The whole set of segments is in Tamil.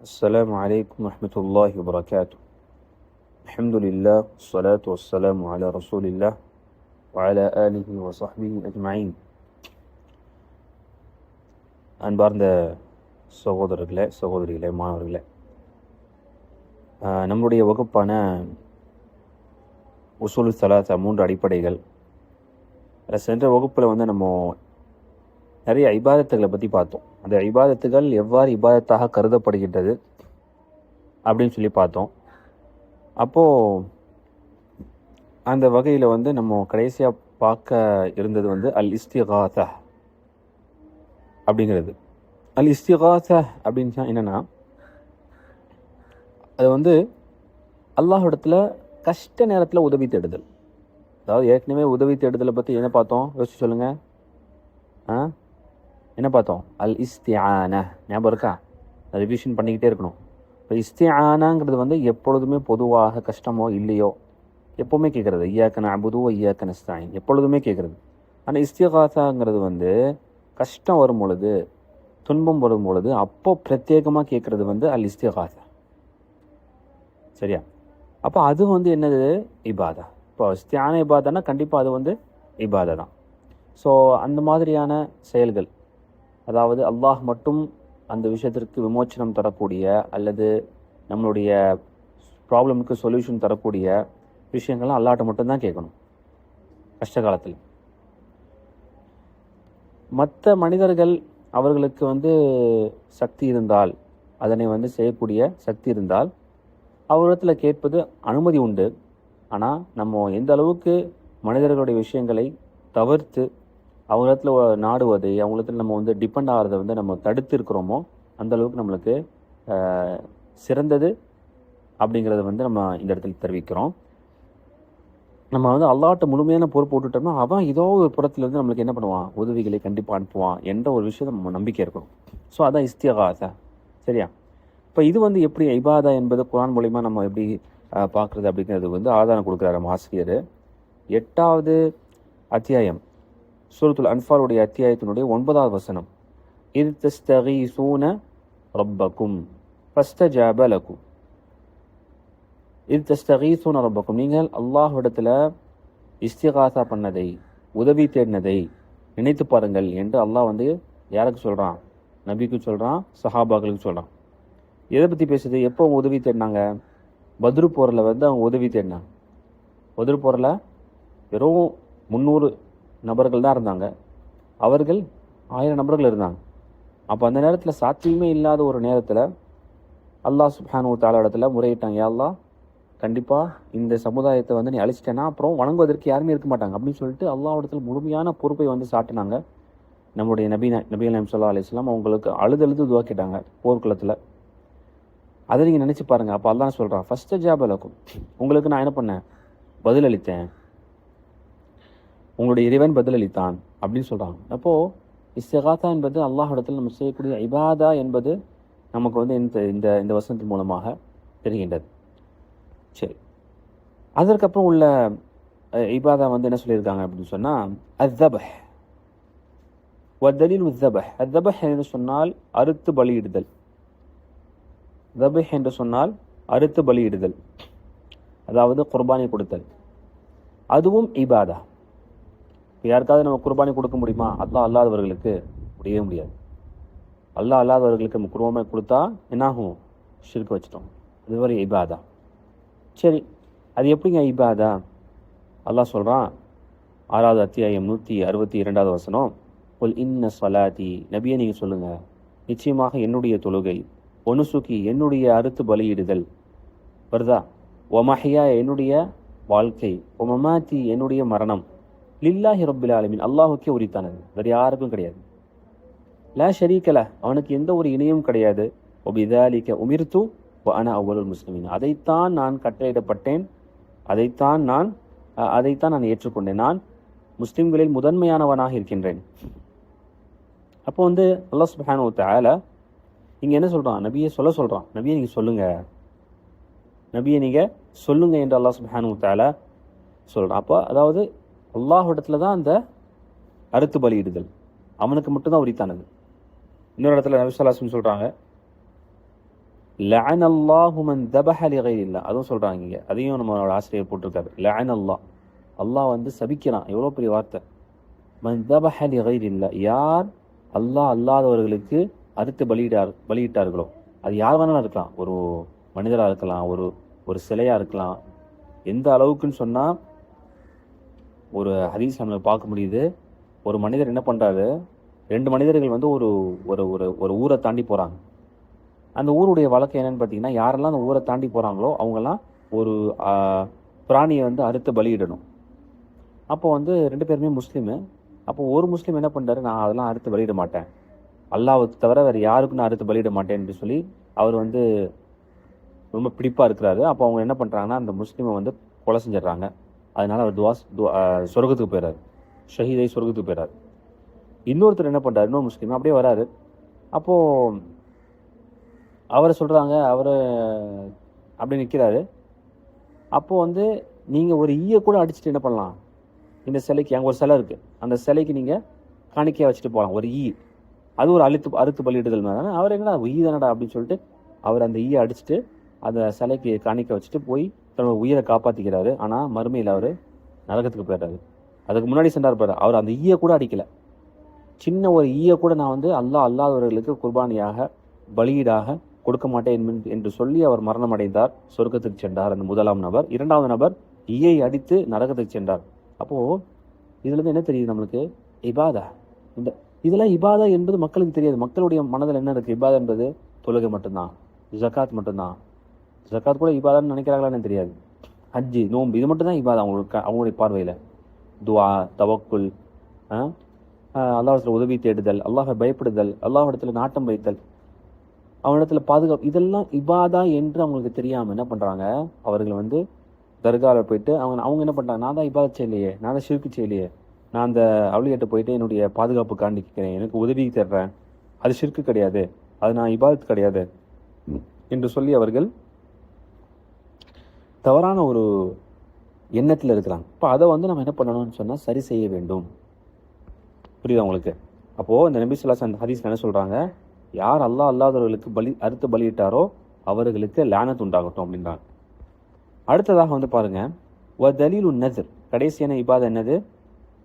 السلام عليكم ورحمة الله وبركاته. الحمد لله والصلاة والسلام على رسول الله وعلى آله وصحبه أجمعين. அன்பார்ந்த சகோதரர்களே சகோதரிகளே மாணவர்களே, நம்முடைய வகுப்பான உசூல் சலாத்தா 3 அடிப்படைகள். சென்ற வகுப்பில் நம்ம நிறைய இபாதத்துகளை பற்றி பார்த்தோம். அந்த இபாதத்துகள் எவ்வாறு இபாதத்தாக கருதப்படுகின்றது அப்படின்னு சொல்லி பார்த்தோம். அப்போது அந்த வகையில் நம்ம கடைசியாக பார்க்க இருந்தது அல் இஸ்திகாஸா அப்படிங்கிறது. அல் இஸ்திகாஸா அப்படின்னு என்னென்னா, அது அல்லாஹ்விடத்தில் கஷ்ட நேரத்தில் உதவி தேடுதல். அதாவது ஏற்கனவே உதவி தேடுதலை பற்றி என்ன பார்த்தோம்? யோசிச்சு சொல்லுங்கள். என்ன பார்த்தோம்? அல் இஸ்திஆனா. ஞாபகம் இருக்கா? ரிவிஷன் பண்ணிக்கிட்டே இருக்கணும். இப்போ இஸ்திஆனாங்கிறது எப்பொழுதுமே பொதுவாக கஷ்டமோ இல்லையோ எப்போவுமே கேட்குறது. ஐயாக்க நஅபுது வ ஐயாக்க நஸ்தஈன் எப்பொழுதுமே கேட்குறது. ஆனால் இஸ்திகாஸாங்கிறது கஷ்டம் வரும் பொழுது, துன்பம் வரும் பொழுது அப்போ பிரத்யேகமாக கேட்குறது அல் இஸ்திகாஸா. சரியா? அப்போ அது என்னது? இபாதா. இப்போ இஸ்திஆனா இபாதானா கண்டிப்பாக அது இபாதா தான். ஸோ அந்த மாதிரியான செயல்கள், அதாவது அல்லாஹ் மட்டும் அந்த விஷயத்திற்கு விமோச்சனம் தரக்கூடிய அல்லது நம்மளுடைய ப்ராப்ளமுக்கு சொல்யூஷன் தரக்கூடிய விஷயங்கள்லாம் அல்லாஹ்ட்ட மட்டும்தான் கேட்கணும் கஷ்ட காலத்தில். மற்ற மனிதர்கள் அவர்களுக்கு சக்தி இருந்தால், அதனை செய்யக்கூடிய சக்தி இருந்தால் அவரிடத்தில் கேட்பது அனுமதி உண்டு. ஆனால் நம்ம எந்த அளவுக்கு மனிதர்களுடைய விஷயங்களை தவிர்த்து அவங்களிடத்தில் நாடுவதை, அவங்களிடத்தில் நம்ம டிபெண்ட் ஆகிறத நம்ம தடுத்து இருக்கிறோமோ அந்த அளவுக்கு நம்மளுக்கு சிறந்தது அப்படிங்கிறத நம்ம இந்த இடத்துல தெரிவிக்கிறோம். நம்ம அல்லாஹ்ட்ட முழுமையான பொறுப்பு விட்டுட்டோம்னா அவன் ஏதோ ஒரு புறத்துலேருந்து நம்மளுக்கு என்ன பண்ணுவான்? உதவிகளை கண்டிப்பாக அனுப்புவான் என்ற ஒரு விஷயம் நம்ம நம்பிக்கை இருக்கணும். ஸோ அதான் இஸ்திகாஸா. சரியா? இப்போ இது எப்படி இபாதா என்பது குர்ஆன் மூலிமா நம்ம எப்படி பார்க்குறது அப்படிங்கிறது ஆதாரம் கொடுக்குறாரு ஆசிரியர். 8வது அத்தியாயம் சூரத்துல் அன்ஃபாலுடைய அத்தியாயத்தினுடைய 9வது வசனம். இத் தஸ்தகீஸூன ரப்பக்கும் ஃபஸ்தஜாப லக்கும். இத் தஸ்தகீஸூன ரப்பக்கும், நீங்கள் அல்லாஹ்விடத்தில் இஸ்திகாஸா பண்ணதை, உதவி தேடினதை நினைத்து பாருங்கள் என்று அல்லாஹ் யாருக்கு சொல்கிறான்? நபிக்கு சொல்கிறான், சஹாபாக்களுக்கு சொல்கிறான். எதை பற்றி பேசுது? எப்போ அவங்க உதவி தேடினாங்க? பத்ரு போரில் அவங்க உதவி தேடினாங்க. பத்ரு போரில் வெறும் 300 நபர்கள் தான் இருந்தாங்க, அவர்கள் 1000 நபர்கள் இருந்தாங்க. அப்போ அந்த நேரத்தில் சாத்தியமே இல்லாத ஒரு நேரத்தில் அல்லாஹ் சுப்ஹானஹு வ தஆலா இடத்துல முறையிட்டாங்க. யா அல்லாஹ், கண்டிப்பாக இந்த சமுதாயத்தை நீ அழிச்சிட்டேன்னா அப்புறம் வணங்குவதற்கு யாருமே இருக்க மாட்டாங்க அப்படின்னு சொல்லிட்டு அல்லாஹ் இடத்துல முழுமையான பொறுப்பை சாட்டினாங்க. நம்முடைய நபி ஸல்லல்லாஹு அலைஹி வஸல்லம் அவங்களுக்கு அழுது துஆ கேட்டாங்க போர்க்குளத்தில். அதை நீங்கள் நினச்சி பாருங்கள். அப்போ அல்லாஹ் சொல்கிறான், ஃபஸ்தஜாப லக்கும், உங்களுக்கு நான் என்ன பண்ணேன்? பதிலளித்தேன், உங்களுடைய இறைவன் பதிலளித்தான் அப்படின்னு சொல்கிறாங்க. அப்போது இஸ்திகாஸா என்பது அல்லாஹ்விடத்தில் நம்ம செய்யக்கூடிய இபாதா என்பது நமக்கு இந்த இந்த வசனத்தின் மூலமாக தெரிகின்றது. சரி, அதற்கப்புறம் உள்ள இபாதா என்ன சொல்லியிருக்காங்க அப்படின்னு சொன்னால், அஸ்ஸபஹ் வதலீல் உஸ்ஸபஹ். அஸ்ஸபஹ் என்று சொன்னால் அறுத்து பலியிடுதல். தபஹ் என்று சொன்னால் அறுத்து பலியிடுதல், அதாவது குர்பானி கொடுத்தல். அதுவும் இபாதா. இப்போ யாருக்காவது நம்ம குர்பானி கொடுக்க முடியுமா? அல்லாஹ் அல்லாதவர்களுக்கு முடியவே முடியாது. அல்லாஹ் அல்லாதவர்களுக்கு நம்ம குர்பானி கொடுத்தா என்னாகும்? ஷிர்க் வச்சிட்டோம். அது ஒரு இபாதா. சரி, அது எப்படிங்க இபாதா? அல்லாஹ் சொல்கிறான் 6வது அத்தியாயம் 162வது வசனம். குல் இன்ன ஸலாத்தி, நபியை நீங்கள் சொல்லுங்கள், நிச்சயமாக என்னுடைய தொழுகை, ஒனுசுக்கி என்னுடைய அறுத்து பலியிடுதல் வருதா, ஒமஹியா என்னுடைய வாழ்க்கை, ஒமமாத்தி என்னுடைய மரணம், லில்லாஹி ரப்பில் ஆலமீன் அல்லாஹுக்கே உரித்தானது, வேறு யாருக்கும் கிடையாது. லா ஷரீக லஹ், அவனுக்கு எந்த ஒரு இணையும் கிடையாது. ஒபிதாலிக உமிர்து வ அனா அவ்வலுல் முஸ்லிமீன், அதைத்தான் நான் கட்டளையிடப்பட்டேன், அதைத்தான் நான் ஏற்றுக்கொண்டேன், நான் முஸ்லிம்களில் முதன்மையானவனாக இருக்கின்றேன். அப்போ அல்லாஹ் சுப்ஹானஹு வ தஆலா இங்கே என்ன சொல்கிறான்? நபியை சொல்கிறான், நபியை நீங்கள் சொல்லுங்கள், நபியை நீங்கள் சொல்லுங்கள் என்று அல்லாஹ் சுப்ஹானஹு வ தஆலா சொல்கிறான். அப்போ அதாவது அல்லாஹ்விடத்தில் தான் அந்த அறுத்து பலியிடுதல் அவனுக்கு மட்டும்தான் உரித்தானது. இன்னொரு இடத்துல நபி ஸல்லல்லாஹு அலைஹி வஸல்லம் சொல்கிறாங்க, லஅனல்லாஹு மன் தபஹ லிகைரில்லா, அதுவும் சொல்றாங்க இங்க. அதையும் நம்மளோட ஆசிரியர் போட்டிருக்காரு. லஅனல்லாஹ், அல்லாஹ் வந்து சபிக்கிறான். எவ்வளோ பெரிய வார்த்தை. மன் தபஹ லிகைரில்லா, யார் அல்லாஹ் அல்லாதவர்களுக்கு அறுத்து பலியிட்டார்களோ, அது யார் வேணாலும் இருக்கலாம். ஒரு மனிதராக இருக்கலாம், ஒரு சிலையாக இருக்கலாம். எந்த அளவுக்குன்னு சொன்னால், ஒரு ஹதீஸ் நம்ம பார்க்க முடியுது. ஒரு மனிதர் என்ன பண்ணுறாரு, 2 மனிதர்கள் வந்து ஒரு ஒரு ஒரு ஒரு ஊரை தாண்டி போகிறாங்க. அந்த ஊருடைய வழக்கம் என்னன்னு பார்த்தீங்கன்னா, யாரெல்லாம் அந்த ஊரை தாண்டி போகிறாங்களோ அவங்கெல்லாம் ஒரு பிராணியை வந்து அறுத்து பலியிடணும். அப்போ வந்து 2 பேருமே முஸ்லீமு. அப்போ ஒரு முஸ்லீம் என்ன பண்ணுறாரு, நான் அதெல்லாம் அறுத்து பலியிட மாட்டேன், அல்லாஹ்வுக்கு தவிர வேறு யாருக்கும் நான் அறுத்து பலியிட மாட்டேன்னு சொல்லி அவர் வந்து ரொம்ப பிடிப்பாக இருக்கிறாரு. அப்போ அவங்க என்ன பண்ணுறாங்கன்னா, அந்த முஸ்லீமை வந்து கொலை செஞ்சிடறாங்க. அதனால அவர் சொர்க்கத்துக்கு போயிடாரு, ஷஹீதை சொர்க்கத்துக்கு போயிடாரு. இன்னொருத்தர் என்ன பண்ணுறாரு, இன்னொரு முஸ்லீம் அப்படியே வராரு. அப்போது அவரை சொல்கிறாங்க, அவர் அப்படி நிற்கிறாரு. அப்போது வந்து நீங்கள் ஒரு ஈயை கூட அடிச்சுட்டு என்ன பண்ணலாம், இந்த சிலைக்கு, அங்கே ஒரு சிலை இருக்குது, அந்த சிலைக்கு நீங்கள் காணிக்கையாக வச்சுட்டு போகலாம். ஒரு ஈ, அது ஒரு அறுத்து பலியிடுதல் தானே. அவர் என்னடா ஈ தானடா அப்படின்னு சொல்லிட்டு அவர் அந்த ஈயை அடிச்சுட்டு அந்த சிலைக்கு காணிக்கை வச்சுட்டு போய் தன்னோட உயிரை காப்பாற்றிக்கிறாரு. ஆனால் மறுமையில் அவர் நரகத்துக்கு போயிடுறாரு. அதுக்கு முன்னாடி சென்றார் பாரு, அவர் அந்த ஈயை கூட அடிக்கலை. சின்ன ஒரு ஈயை கூட நான் வந்து அல்லாதவர்களுக்கு குர்பானியாக பலியீடாக கொடுக்க மாட்டேன் என்று சொல்லி அவர் மரணம் அடைந்தார், சொர்க்கத்துக்கு சென்றார் அந்த முதலாம் நபர். 2வது நபர் ஈயை அடித்து நரகத்துக்கு சென்றார். அப்போது இதுலேருந்து என்ன தெரியுது நம்மளுக்கு, இபாதா. இதெல்லாம் இபாதா என்பது மக்களுக்கு தெரியாது. மக்களுடைய மனதில் என்ன இருக்குது, இபாதா என்பது தொழுகை மட்டும்தான், ஜக்காத் மட்டும்தான். ஜக்காத் கூட இபாதான்னு நினைக்கிறாங்களான்னு தெரியாது. ஹஜ்ஜி, நோம்பு, இது மட்டும்தான் இபாதா அவங்களுடைய பார்வையில். துவா, தவக்குல், அல்லாஹ்விடத்தில் உதவி தேடுதல், அல்லாஹை பயப்படுதல், அல்லாஹ்விடத்தில் நாட்டம் வைத்தல், அவனிடத்துல பாதுகாப்பு, இதெல்லாம் இபாதா என்று அவங்களுக்கு தெரியாமல் என்ன பண்ணுறாங்க, அவர்கள் வந்து தர்காவில் போயிட்டு அவங்க என்ன பண்ணுறாங்க, நான் தான் இபாதத் செய்யலையே, நான் தான் ஷிர்க் செய்யலையே, நான் அந்த அவளிகிட்ட போயிட்டு என்னுடைய பாதுகாப்பு காண்பிக்கிறேன், எனக்கு உதவி தர்றேன், அது ஷிர்க்கு கிடையாது, அது நான் இபாதத் கிடையாது என்று சொல்லி அவர்கள் தவறான ஒரு எண்ணத்தில் இருக்கிறாங்க. இப்போ அதை வந்து நம்ம என்ன பண்ணணும்னு சொன்னால் சரி செய்ய வேண்டும். புரியுதா உங்களுக்கு? அப்போது இந்த நபி ஸல்லல்லாஹு அலைஹி ஹதீஸ் என்ன சொல்கிறாங்க, யார் அல்லாதவர்களுக்கு அறுத்து பலியிட்டாரோ அவர்களுக்கு லானத் உண்டாகட்டும் அப்படின்றாங்க. அடுத்ததாக வந்து பாருங்க, வ தலீலு நஸர், கடைசியான இபாதா என்னது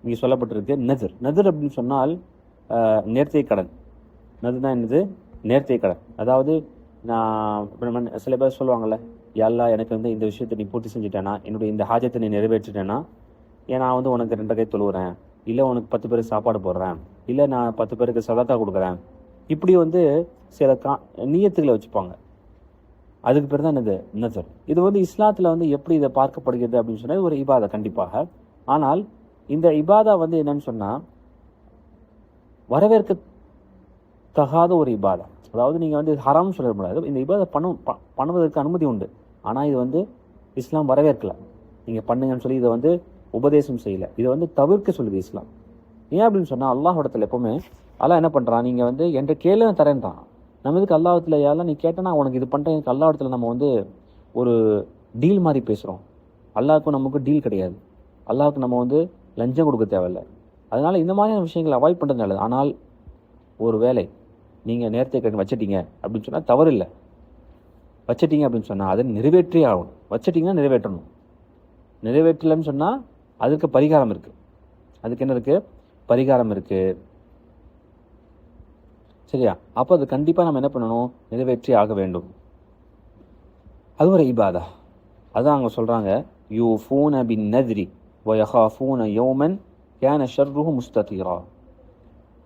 இங்கே சொல்லப்பட்டிருக்கு, நஸர். நஸர் அப்படின்னு சொன்னால் நேர்த்தை கடன். நதுனா என்னது, நேர்த்தை கடன். அதாவது நான் சில பேர் சொல்லுவாங்கள்ல, யல்லா எனக்கு வந்து இந்த விஷயத்தை நீ பூர்த்தி செஞ்சுட்டேன்னா, என்னுடைய இந்த ஹாஜத்தை நீ நிறைவேற்றிட்டேன்னா, நான் வந்து உனக்கு 2 கை தொழுகிறேன், இல்லை உனக்கு 10 பேருக்கு சாப்பாடு போடுறேன், இல்லை நான் 10 பேருக்கு சதக்கா கொடுக்குறேன். இப்படி வந்து சில நியத்துகளை வச்சுப்பாங்க. அதுக்கு பேர் தான் என்னது, நஸர். இது வந்து இஸ்லாத்தில் வந்து எப்படி இதை பார்க்கப்படுகிறது அப்படின்னு சொன்னால் ஒரு இபாதா கண்டிப்பாக. ஆனால் இந்த இபாதா வந்து என்னன்னு சொன்னால் வரவேற்க தகாத ஒரு இபாதா. அதாவது நீங்கள் வந்து ஹராம்னு சொல்ல முடியாது. இந்த இபாதா பண்ணுவதற்கு அனுமதி உண்டு, ஆனால் இது வந்து இஸ்லாம் வரவேற்கலை. நீங்கள் பண்ணுங்கன்னு சொல்லி இதை வந்து உபதேசம் செய்யலை, இதை வந்து தவிர்க்க சொல்லுது இஸ்லாம். ஏன் அப்படின்னு சொன்னால் அல்லாஹ்விடத்தில் எப்போவுமே அல்லாஹ் என்ன பண்ணுறான், நீங்கள் வந்து என்ற கேள்வி நான் தரேன் தான். நம்ம இதுக்கு அல்லாஹ்விடத்தில் யாரெல்லாம் நீ கேட்டேன்னா உனக்கு இது பண்ணுறேன், எனக்கு அல்லாஹ்விடத்தில் நம்ம வந்து ஒரு டீல் மாதிரி பேசுகிறோம். அல்லாஹ்வுக்கும் நமக்கு டீல் கிடையாது. அல்லாஹ்வுக்கு நம்ம வந்து லஞ்சம் கொடுக்க தேவையில்லை. அதனால் இந்த மாதிரியான விஷயங்களை அவாய்ட் பண்ணுறது நல்லது. ஆனால் ஒரு வேளை நீங்கள் நேர்த்தை கடன் வச்சிட்டீங்க அப்படின்னு சொன்னால் தவறு இல்லை. வச்சிட்டீங்க அப்படின்னு சொன்னால் அதை நிறைவேற்றியே ஆகணும். வச்சிட்டிங்கன்னா நிறைவேற்றணும். நிறைவேற்றலன்னு சொன்னால் அதுக்கு பரிகாரம் இருக்குது. அதுக்கு என்ன இருக்குது, பரிகாரம் இருக்குது. சரியா? அப்போ அது கண்டிப்பாக நம்ம என்ன பண்ணணும், நிறைவேற்றி ஆக வேண்டும். அது ஒரு இபாதா. அதான் அவங்க சொல்கிறாங்க, யூஃபூன பின் நத்ரி வ யஹாஃபூன யௌமன் கான ஷர்ருஹு முஸ்ததீரா.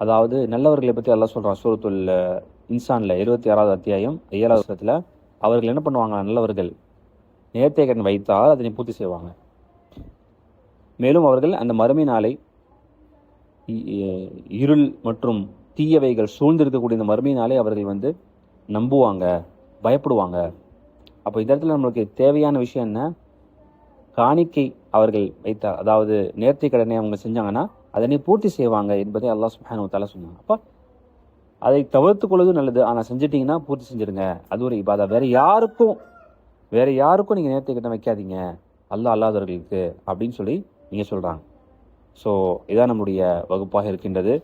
அதாவது நல்லவர்களை பற்றி அல்லாஹ் சொல்கிறான் சூரத்துல் இன்சானில் 26வது அத்தியாயம் 7வது வசனத்தில். அவர்கள் என்ன பண்ணுவாங்க, நல்லவர்கள் நேர்த்தை கடன் வைத்தால் அதனை பூர்த்தி செய்வாங்க. மேலும் அவர்கள் அந்த மறுமை நாளை, இருள் மற்றும் தீயவைகள் சூழ்ந்திருக்கக்கூடிய இந்த மறுமை நாளை அவர்கள் வந்து நம்புவாங்க, பயப்படுவாங்க. அப்போ இந்த இடத்துல நம்மளுக்கு தேவையான விஷயம் என்ன, காணிக்கை அவர்கள் வைத்தார், அதாவது நேர்த்தி கடனை அவங்க செஞ்சாங்கன்னா அதனை பூர்த்தி செய்வாங்க என்பதை அல்லாஹ் சுப்ஹானஹு வ தஆலா சொன்னாங்க. அப்போ அதை தவிர்த்து கொள்வது நல்லது, ஆனால் செஞ்சிட்டிங்கன்னா பூர்த்தி செஞ்சுருங்க. அது ஒரு இபாதா. வேற யாருக்கும் நீங்கள் நேர்த்தி கடன் வைக்காதீங்க, அல்லாதவர்களுக்கு அப்படின்னு சொல்லி நீங்கள் சொல்கிறாங்க. ஸோ இதான் நம்முடைய வகுப்பாக இருக்கின்றது.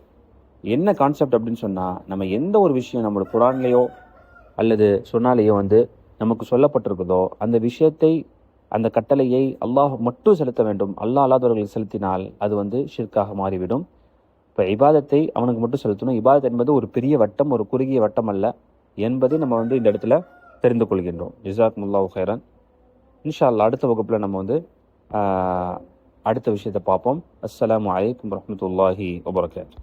என்ன கான்செப்ட் அப்படின்னு சொன்னால், நம்ம எந்த ஒரு விஷயம் நம்மளோட குரான்லேயோ அல்லது சொன்னாலேயோ நமக்கு சொல்லப்பட்டிருக்குதோ அந்த விஷயத்தை, அந்த கட்டளையை அல்லாஹ் மட்டும் செலுத்த வேண்டும். அல்லாஹ் அல்லாதவர்களுக்கு செலுத்தினால் அது ஷிர்காக மாறிவிடும். இப்போ இபாதத்தை அவனுக்கு மட்டும் செலுத்தணும். இபாதத் என்பது ஒரு பெரிய வட்டம், ஒரு குறுகிய வட்டம் அல்ல என்பதை நம்ம இந்த இடத்துல தெரிந்து கொள்கின்றோம். ஜஸாக்குமுல்லாஹு ஹைரன். இன்ஷா அல்லாஹ் அடுத்த வகுப்பில் நம்ம அடுத்த விஷயத்தை பார்ப்போம். அஸ்ஸலாமு அலைக்கும் வரஹ்மத்துல்லாஹி வபரகாத்துஹு.